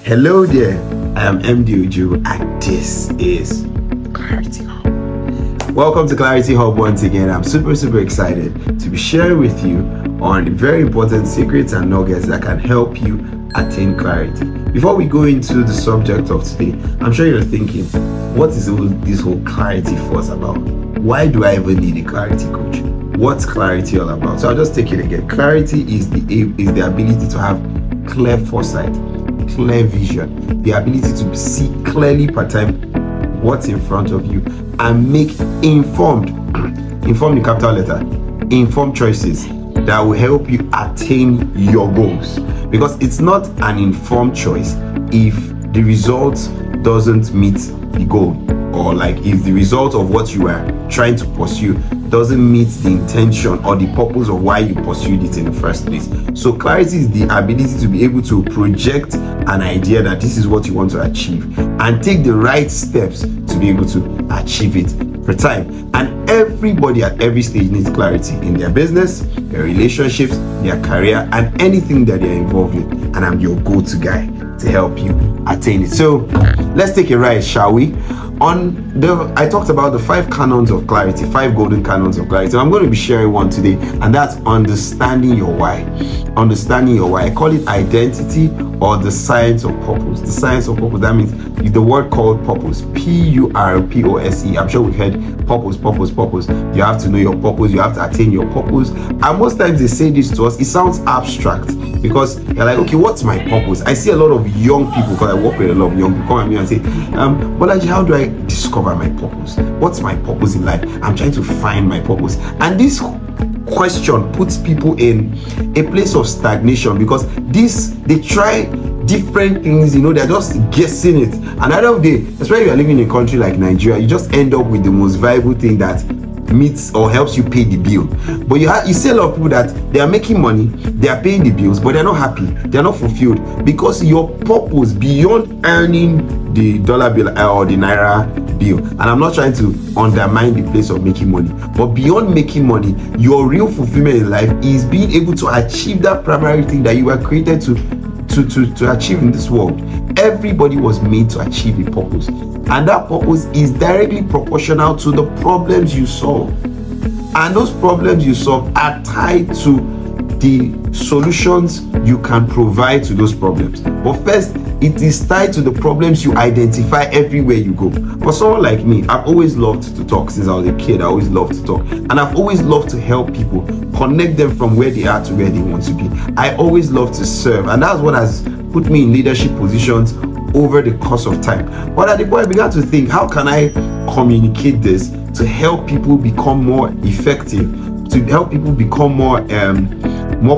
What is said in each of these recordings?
Hello there, I am MD Ojo and this is Clarity Hub. Welcome to Clarity Hub once again. I'm super excited to be sharing with you on very important secrets and nuggets that can help you attain clarity. Before we go into the subject of today, I'm sure you're thinking, what is this whole clarity fuss about? Why do I even need a clarity coach? What's clarity all about? So I'll just take it again. Clarity is the ability to have clear foresight, clear vision, the ability to see clearly per time what's in front of you and make informed in capital letter, informed choices that will help you attain your goals. Because it's not an informed choice if the result doesn't meet the goal, or like if the result of what you are trying to pursue doesn't meet the intention or the purpose of why you pursued it in the first place. So clarity is the ability to be able to project an idea that this is what you want to achieve and take the right steps to be able to achieve it per time. And everybody at every stage needs clarity in their business, their relationships, their career, and anything that they're involved in. And I'm your go-to guy to help you attain it. So let's take a ride, shall we? I talked about the 5 canons of clarity, 5 golden canons of clarity. I'm going to be sharing one today, and that's understanding your why. Understanding your why. I call it identity or the science of purpose. The science of purpose, that means the word called purpose. P-U-R-P-O-S-E. I'm sure we've heard purpose. You have to know your purpose. You have to attain your purpose. And most times they say this to us, it sounds abstract because you're like, okay, what's my purpose? I see a lot of young people, because I work with a lot of young people, come at me and say, Bolaji, how do I discover my purpose? What's my purpose in life? I'm trying to find my purpose. And this question puts people in a place of stagnation because they try different things, they're just guessing it. And at the end of the day, especially if you're living in a country like Nigeria, you just end up with the most viable thing that meets or helps you pay the bill. But you see a lot of people that they are making money, they are paying the bills, but they're not happy, they're not fulfilled, because your purpose beyond earning the dollar bill or the naira bill, and I'm not trying to undermine the place of making money, but beyond making money, your real fulfillment in life is being able to achieve that primary thing that you were created to achieve in this world. Everybody was made to achieve a purpose, and that purpose is directly proportional to the problems you solve, and those problems you solve are tied to the solutions you can provide to those problems. But first, it is tied to the problems you identify everywhere you go. For someone like me, I've always loved to talk. Since I was a kid, I always loved to talk, and I've always loved to help people, connect them from where they are to where they want to be. I always love to serve, and that's what has put me in leadership positions over the course of time. But at the point I began to think, how can I communicate this to help people become more effective, to help people become more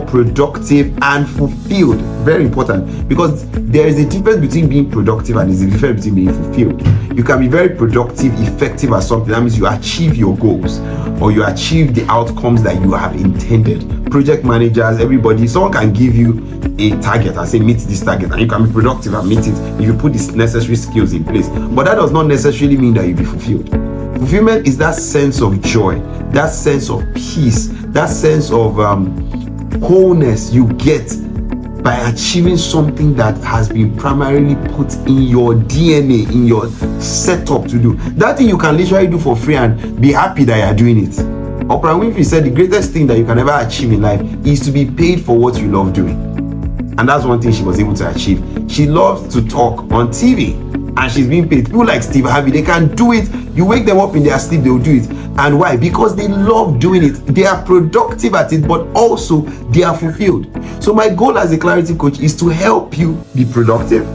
productive and fulfilled? Very important, because there is a difference between being productive and there's a difference between being fulfilled. You can be very productive, effective at something. That means you achieve your goals or you achieve the outcomes that you have intended. Project managers, everybody, someone can give you a target and say meet this target, and you can be productive and meet it if you put the necessary skills in place. But that does not necessarily mean that you'll be fulfilled. Fulfillment is that sense of joy, that sense of peace, that sense of wholeness you get by achieving something that has been primarily put in your DNA, in your setup to do. That thing you can literally do for free and be happy that you are doing it. Oprah Winfrey said the greatest thing that you can ever achieve in life is to be paid for what you love doing. And that's one thing she was able to achieve. She loves to talk on TV and she's being paid. People like Steve Harvey, they can do it. You wake them up in their sleep, they'll do it. And why? Because they love doing it. They are productive at it, but also they are fulfilled. So my goal as a clarity coach is to help you be productive,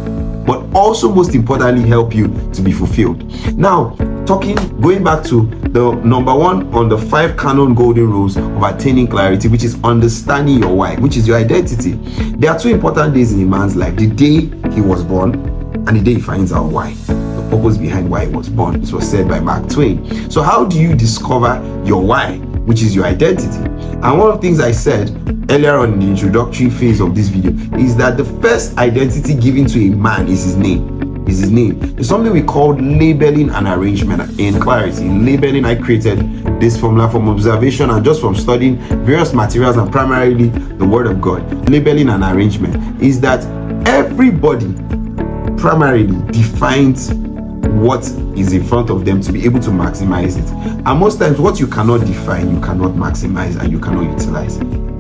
but also most importantly, help you to be fulfilled. Now, going back to the number 1 on the 5 canon golden rules of attaining clarity, which is understanding your why, which is your identity. There are 2 important days in a man's life: the day he was born and the day he finds out why, the purpose behind why he was born. This was said by Mark Twain. So how do you discover your why, which is your identity? And one of the things I said earlier on in the introductory phase of this video is that the first identity given to a man is his name. There's something we call labeling and arrangement in clarity. Labeling, I created this formula from observation and just from studying various materials and primarily the Word of God. Labeling and arrangement is that everybody primarily defines what is in front of them to be able to maximize it. And most times what you cannot define, you cannot maximize and you cannot utilize.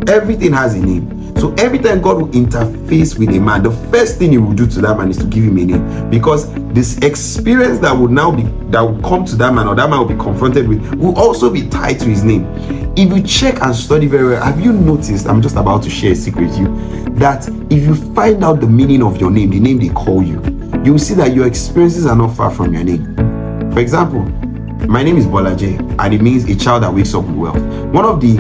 Everything has a name. So every time God will interface with a man, the first thing he will do to that man is to give him a name, because this experience that will come to that man, or that man will be confronted with, will also be tied to his name. If you check and study very well, have you noticed, I'm just about to share a secret with you, that if you find out the meaning of your name, the name they call you, you will see that your experiences are not far from your name. For example, my name is Bolaje, and it means a child that wakes up with wealth. One of the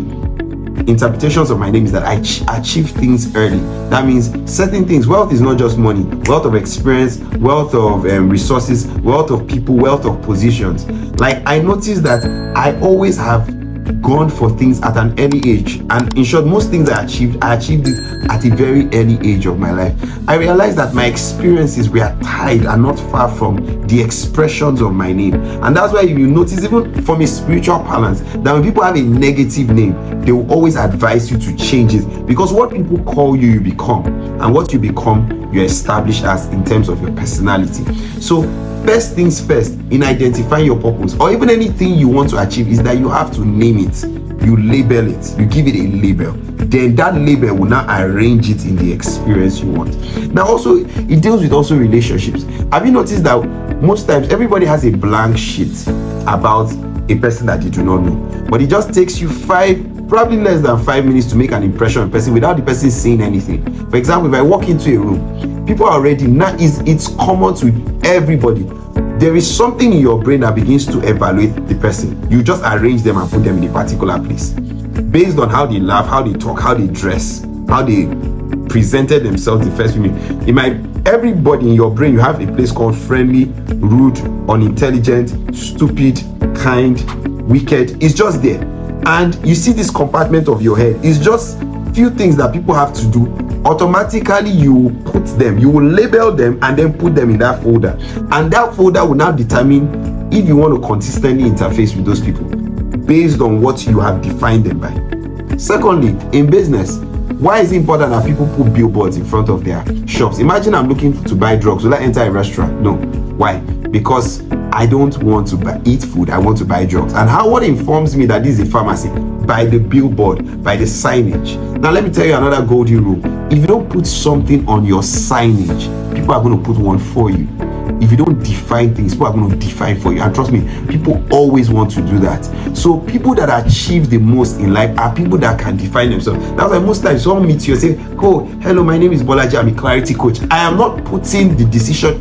interpretations of my name is that I achieve things early. That means certain things. Wealth is not just money. Wealth of experience, wealth of resources, wealth of people, wealth of positions. Like, I noticed that I always have gone for things at an early age, and in short, most things I achieved it at a very early age of my life. I realized that my experiences were tied and not far from the expressions of my name. And that's why you notice, even from a spiritual balance, that when people have a negative name, they will always advise you to change it, because what people call you, you become, and what you become, you establish as in terms of your personality. So first things first, in identifying your purpose or even anything you want to achieve, is that you have to name it. You label it. You give it a label. Then that label will now arrange it in the experience you want. Now also, it deals with also relationships. Have you noticed that most times everybody has a blank sheet about a person that you do not know, but it just takes you probably less than 5 minutes to make an impression on a person without the person saying anything. For example, if I walk into a room, people are already, now it's common to everybody. There is something in your brain that begins to evaluate the person. You just arrange them and put them in a particular place based on how they laugh, how they talk, how they dress, how they presented themselves the first minute. Everybody in your brain, you have a place called friendly, rude, unintelligent, stupid, kind, wicked. It's just there. And you see this compartment of your head. It's just few things that people have to do. Automatically you will label them and then put them in that folder, and that folder will now determine if you want to consistently interface with those people based on what you have defined them by. Secondly, in business, why is it important that people put billboards in front of their shops? Imagine I'm looking to buy drugs. Will I enter a restaurant? No. Why? Because I don't want to eat food, I want to buy drugs. And what informs me that this is a pharmacy? By the billboard, by the signage. Now let me tell you another golden rule. If you don't put something on your signage, people are going to put one for you. If you don't define things, people are going to define for you. And trust me, people always want to do that. So people that achieve the most in life are people that can define themselves. That's why most times someone meets you and say, oh, hello, my name is Bolaji, I'm a clarity coach. I am not putting the decision